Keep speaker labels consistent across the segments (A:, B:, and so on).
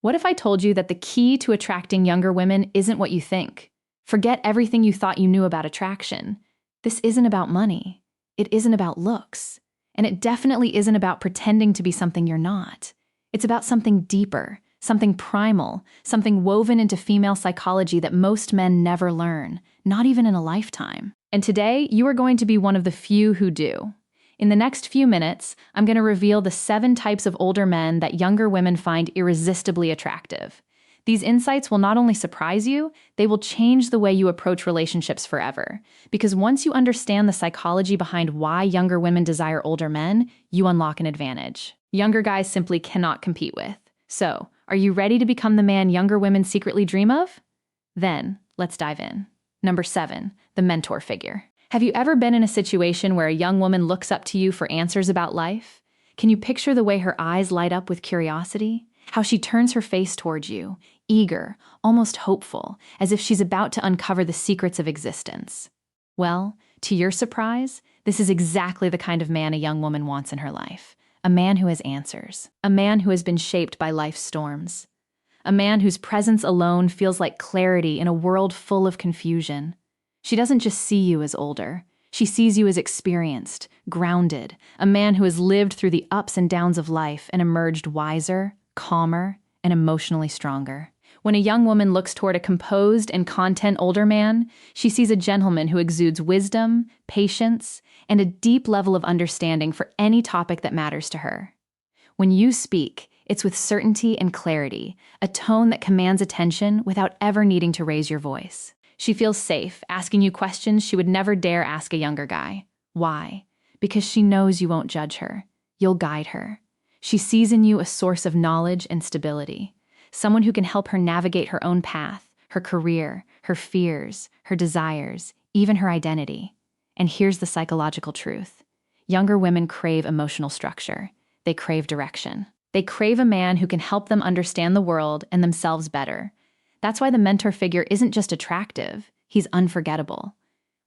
A: What if I told you that the key to attracting younger women isn't what you think? Forget everything you thought you knew about attraction. This isn't about money. It isn't about looks. And it definitely isn't about pretending to be something you're not. It's about something deeper, something primal, something woven into female psychology that most men never learn, not even in a lifetime. And today, you are going to be one of the few who do. In the next few minutes, I'm going to reveal the 7 types of older men that younger women find irresistibly attractive. These insights will not only surprise you, they will change the way you approach relationships forever. Because once you understand the psychology behind why younger women desire older men, you unlock an advantage younger guys simply cannot compete with. So, are you ready to become the man younger women secretly dream of? Then, let's dive in. Number 7, the mentor figure. Have you ever been in a situation where a young woman looks up to you for answers about life? Can you picture the way her eyes light up with curiosity? How she turns her face towards you, eager, almost hopeful, as if she's about to uncover the secrets of existence? Well, to your surprise, this is exactly the kind of man a young woman wants in her life. A man who has answers. A man who has been shaped by life's storms. A man whose presence alone feels like clarity in a world full of confusion. She doesn't just see you as older. She sees you as experienced, grounded, a man who has lived through the ups and downs of life and emerged wiser, calmer, and emotionally stronger. When a young woman looks toward a composed and content older man, she sees a gentleman who exudes wisdom, patience, and a deep level of understanding for any topic that matters to her. When you speak, it's with certainty and clarity, a tone that commands attention without ever needing to raise your voice. She feels safe, asking you questions she would never dare ask a younger guy. Why? Because she knows you won't judge her. You'll guide her. She sees in you a source of knowledge and stability, someone who can help her navigate her own path, her career, her fears, her desires, even her identity. And here's the psychological truth. Younger women crave emotional structure. They crave direction. They crave a man who can help them understand the world and themselves better. That's why the mentor figure isn't just attractive, he's unforgettable.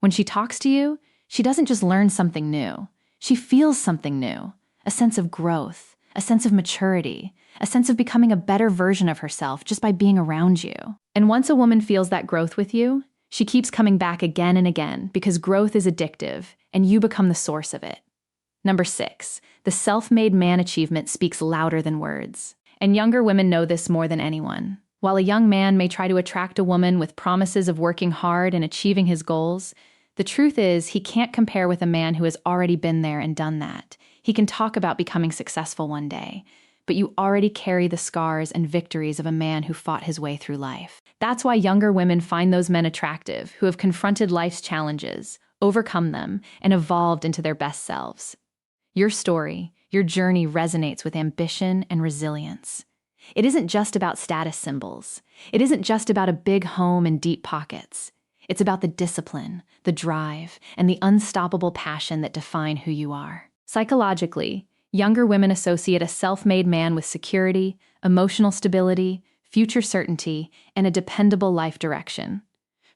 A: When she talks to you, she doesn't just learn something new. She feels something new, a sense of growth, a sense of maturity, a sense of becoming a better version of herself just by being around you. And once a woman feels that growth with you, she keeps coming back again and again because growth is addictive and you become the source of it. Number 6, the self-made man achievement speaks louder than words. And younger women know this more than anyone. While a young man may try to attract a woman with promises of working hard and achieving his goals, the truth is he can't compare with a man who has already been there and done that. He can talk about becoming successful one day, but you already carry the scars and victories of a man who fought his way through life. That's why younger women find those men attractive who have confronted life's challenges, overcome them, and evolved into their best selves. Your story, your journey resonates with ambition and resilience. It isn't just about status symbols. It isn't just about a big home and deep pockets. It's about the discipline, the drive, and the unstoppable passion that define who you are. Psychologically, younger women associate a self-made man with security, emotional stability, future certainty, and a dependable life direction.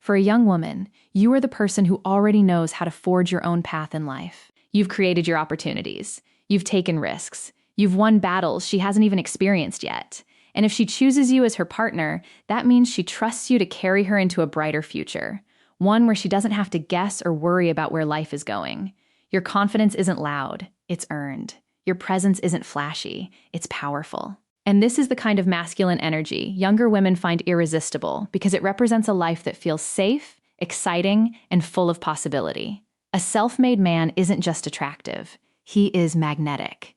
A: For a young woman, you are the person who already knows how to forge your own path in life. You've created your opportunities. You've taken risks. You've won battles she hasn't even experienced yet. And if she chooses you as her partner, that means she trusts you to carry her into a brighter future, one where she doesn't have to guess or worry about where life is going. Your confidence isn't loud, it's earned. Your presence isn't flashy, it's powerful. And this is the kind of masculine energy younger women find irresistible because it represents a life that feels safe, exciting, and full of possibility. A self-made man isn't just attractive, he is magnetic.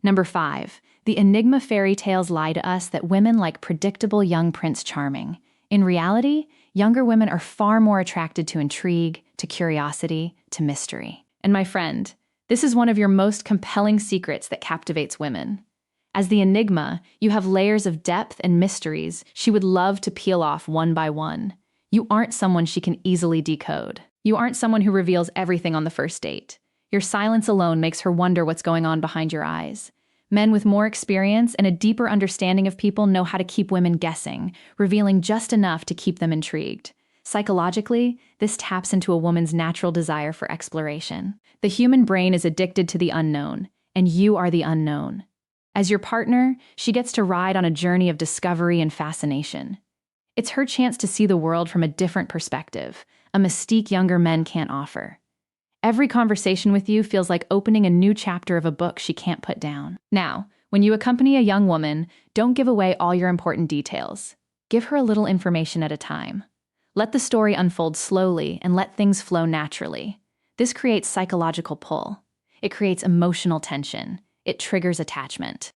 A: Number 5, the enigma fairy tales lie to us that women like predictable young Prince Charming. In reality, younger women are far more attracted to intrigue, to curiosity, to mystery. And my friend, this is one of your most compelling secrets that captivates women. As the enigma, you have layers of depth and mysteries she would love to peel off one by one. You aren't someone she can easily decode. You aren't someone who reveals everything on the first date. Your silence alone makes her wonder what's going on behind your eyes. Men with more experience and a deeper understanding of people know how to keep women guessing, revealing just enough to keep them intrigued. Psychologically, this taps into a woman's natural desire for exploration. The human brain is addicted to the unknown, and you are the unknown. As your partner, she gets to ride on a journey of discovery and fascination. It's her chance to see the world from a different perspective, a mystique younger men can't offer. Every conversation with you feels like opening a new chapter of a book she can't put down. Now, when you accompany a young woman, don't give away all your important details. Give her a little information at a time. Let the story unfold slowly and let things flow naturally. This creates psychological pull. It creates emotional tension. It triggers attachment.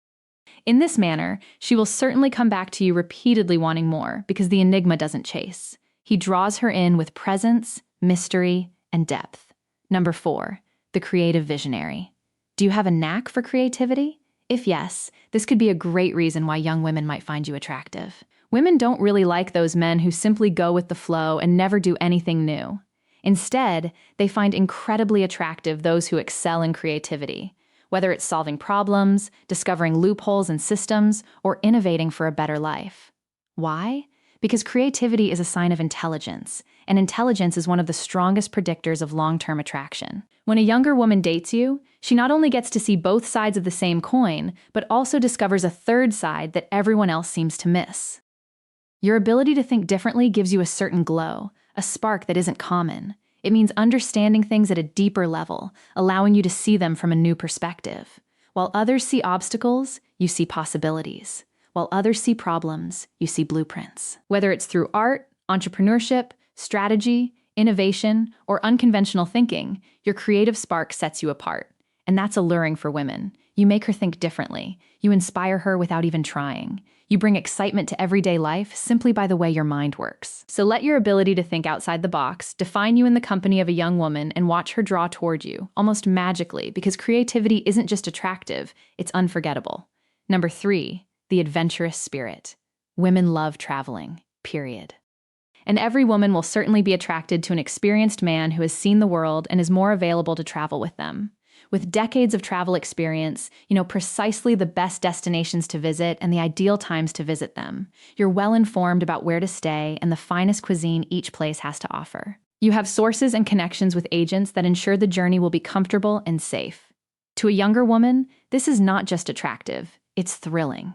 A: In this manner, she will certainly come back to you repeatedly wanting more because the enigma doesn't chase. He draws her in with presence, mystery, and depth. Number 4, the creative visionary. Do you have a knack for creativity? If yes, this could be a great reason why young women might find you attractive. Women don't really like those men who simply go with the flow and never do anything new. Instead, they find incredibly attractive those who excel in creativity, whether it's solving problems, discovering loopholes in systems, or innovating for a better life. Why? Because creativity is a sign of intelligence, and intelligence is one of the strongest predictors of long-term attraction. When a younger woman dates you, she not only gets to see both sides of the same coin, but also discovers a third side that everyone else seems to miss. Your ability to think differently gives you a certain glow, a spark that isn't common. It means understanding things at a deeper level, allowing you to see them from a new perspective. While others see obstacles, you see possibilities. While others see problems, you see blueprints. Whether it's through art, entrepreneurship, strategy, innovation, or unconventional thinking, your creative spark sets you apart. And that's alluring for women. You make her think differently. You inspire her without even trying. You bring excitement to everyday life simply by the way your mind works. So let your ability to think outside the box define you in the company of a young woman and watch her draw toward you, almost magically, because creativity isn't just attractive, it's unforgettable. Number 3, the adventurous spirit. Women love traveling, period. And every woman will certainly be attracted to an experienced man who has seen the world and is more available to travel with them. With decades of travel experience, you know precisely the best destinations to visit and the ideal times to visit them. You're well informed about where to stay and the finest cuisine each place has to offer. You have sources and connections with agents that ensure the journey will be comfortable and safe. To a younger woman, this is not just attractive, it's thrilling.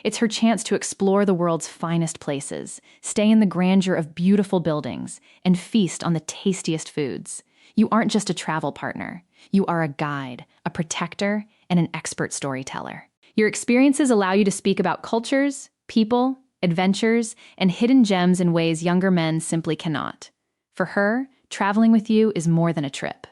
A: It's her chance to explore the world's finest places, stay in the grandeur of beautiful buildings, and feast on the tastiest foods. You aren't just a travel partner. You are a guide, a protector, and an expert storyteller. Your experiences allow you to speak about cultures, people, adventures, and hidden gems in ways younger men simply cannot. For her, traveling with you is more than a trip.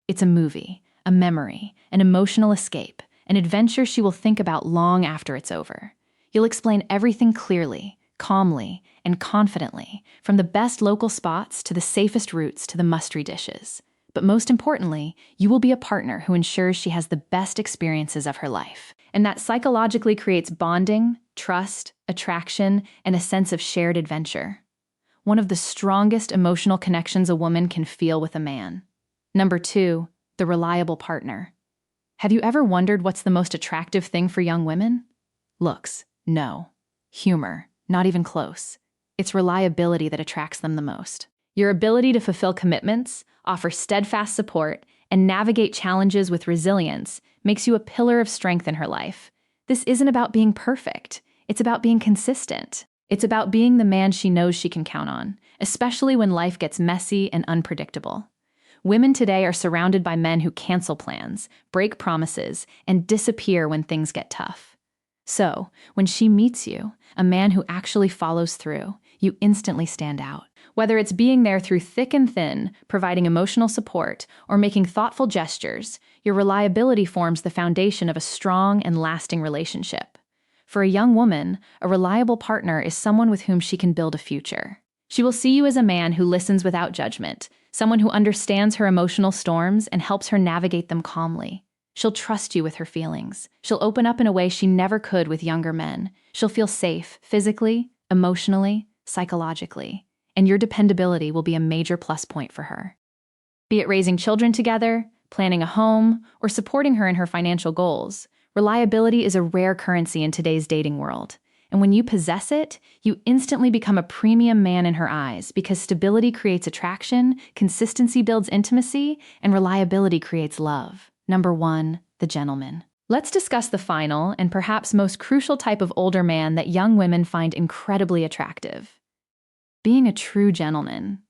A: It's a movie, a memory, an emotional escape, an adventure she will think about long after it's over. You'll explain everything clearly, calmly, and confidently, from the best local spots to the safest routes to the must-try dishes. But most importantly, you will be a partner who ensures she has the best experiences of her life. And that psychologically creates bonding, trust, attraction, and a sense of shared adventure. One of the strongest emotional connections a woman can feel with a man. Number 2, the reliable partner. Have you ever wondered what's the most attractive thing for young women? Looks, no. Humor, not even close. It's reliability that attracts them the most. Your ability to fulfill commitments, offer steadfast support, and navigate challenges with resilience makes you a pillar of strength in her life. This isn't about being perfect. It's about being consistent. It's about being the man she knows she can count on, especially when life gets messy and unpredictable. Women today are surrounded by men who cancel plans, break promises, and disappear when things get tough. So, when she meets you, a man who actually follows through, you instantly stand out. Whether it's being there through thick and thin, providing emotional support, or making thoughtful gestures, your reliability forms the foundation of a strong and lasting relationship. For a young woman, a reliable partner is someone with whom she can build a future. She will see you as a man who listens without judgment, someone who understands her emotional storms and helps her navigate them calmly. She'll trust you with her feelings. She'll open up in a way she never could with younger men. She'll feel safe, physically, emotionally, psychologically. And your dependability will be a major plus point for her. Be it raising children together, planning a home, or supporting her in her financial goals, reliability is a rare currency in today's dating world. And when you possess it, you instantly become a premium man in her eyes because stability creates attraction, consistency builds intimacy, and reliability creates love. Number 1, the gentleman. Let's discuss the final and perhaps most crucial type of older man that young women find incredibly attractive: being a true gentleman.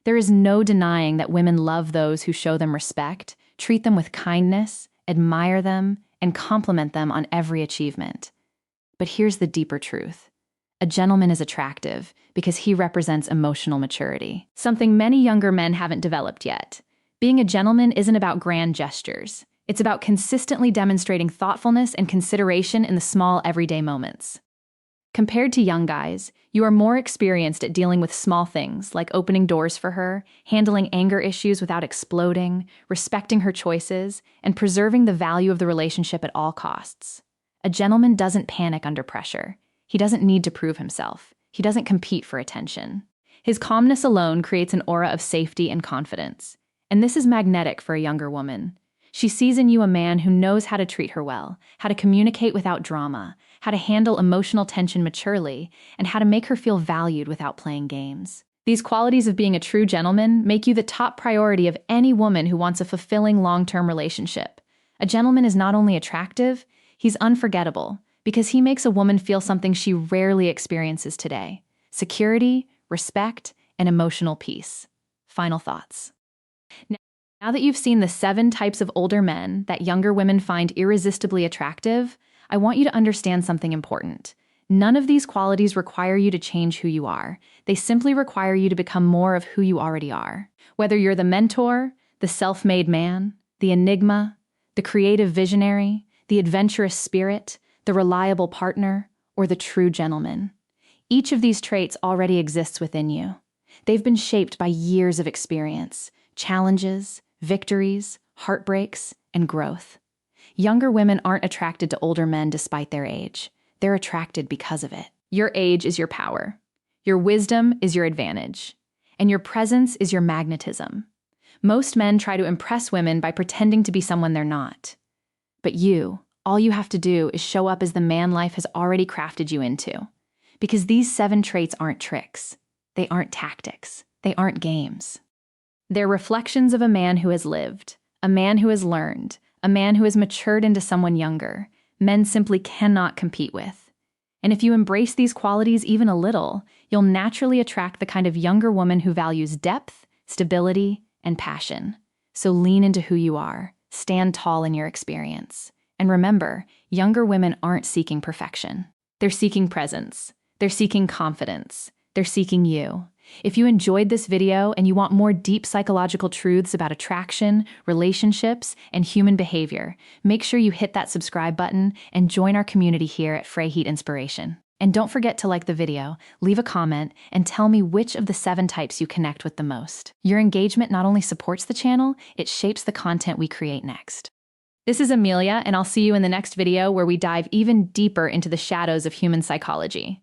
A: There is no denying that women love those who show them respect, treat them with kindness, admire them, and compliment them on every achievement. But here's the deeper truth. A gentleman is attractive because he represents emotional maturity, something many younger men haven't developed yet. Being a gentleman isn't about grand gestures. It's about consistently demonstrating thoughtfulness and consideration in the small, everyday moments. Compared to young guys, you are more experienced at dealing with small things like opening doors for her, handling anger issues without exploding, respecting her choices, and preserving the value of the relationship at all costs. A gentleman doesn't panic under pressure. He doesn't need to prove himself. He doesn't compete for attention. His calmness alone creates an aura of safety and confidence. And this is magnetic for a younger woman. She sees in you a man who knows how to treat her well, how to communicate without drama, how to handle emotional tension maturely, and how to make her feel valued without playing games. These qualities of being a true gentleman make you the top priority of any woman who wants a fulfilling long-term relationship. A gentleman is not only attractive, he's unforgettable, because he makes a woman feel something she rarely experiences today: security, respect, and emotional peace. Final thoughts. Now that you've seen the 7 types of older men that younger women find irresistibly attractive, I want you to understand something important. None of these qualities require you to change who you are. They simply require you to become more of who you already are. Whether you're the mentor, the self-made man, the enigma, the creative visionary, the adventurous spirit, the reliable partner, or the true gentleman, each of these traits already exists within you. They've been shaped by years of experience, challenges, victories, heartbreaks, and growth. Younger women aren't attracted to older men despite their age. They're attracted because of it. Your age is your power. Your wisdom is your advantage. And your presence is your magnetism. Most men try to impress women by pretending to be someone they're not. But all you have to do is show up as the man life has already crafted you into. Because these 7 traits aren't tricks. They aren't tactics. They aren't games. They're reflections of a man who has lived, a man who has learned, a man who has matured into someone younger, men simply cannot compete with. And if you embrace these qualities even a little, you'll naturally attract the kind of younger woman who values depth, stability, and passion. So lean into who you are, stand tall in your experience. And remember, younger women aren't seeking perfection. They're seeking presence. They're seeking confidence. They're seeking you. If you enjoyed this video and you want more deep psychological truths about attraction, relationships, and human behavior, make sure you hit that subscribe button and join our community here at Heat Inspiration. And don't forget to like the video, leave a comment, and tell me which of the 7 types you connect with the most. Your engagement not only supports the channel, it shapes the content we create next. This is Amelia, and I'll see you in the next video where we dive even deeper into the shadows of human psychology.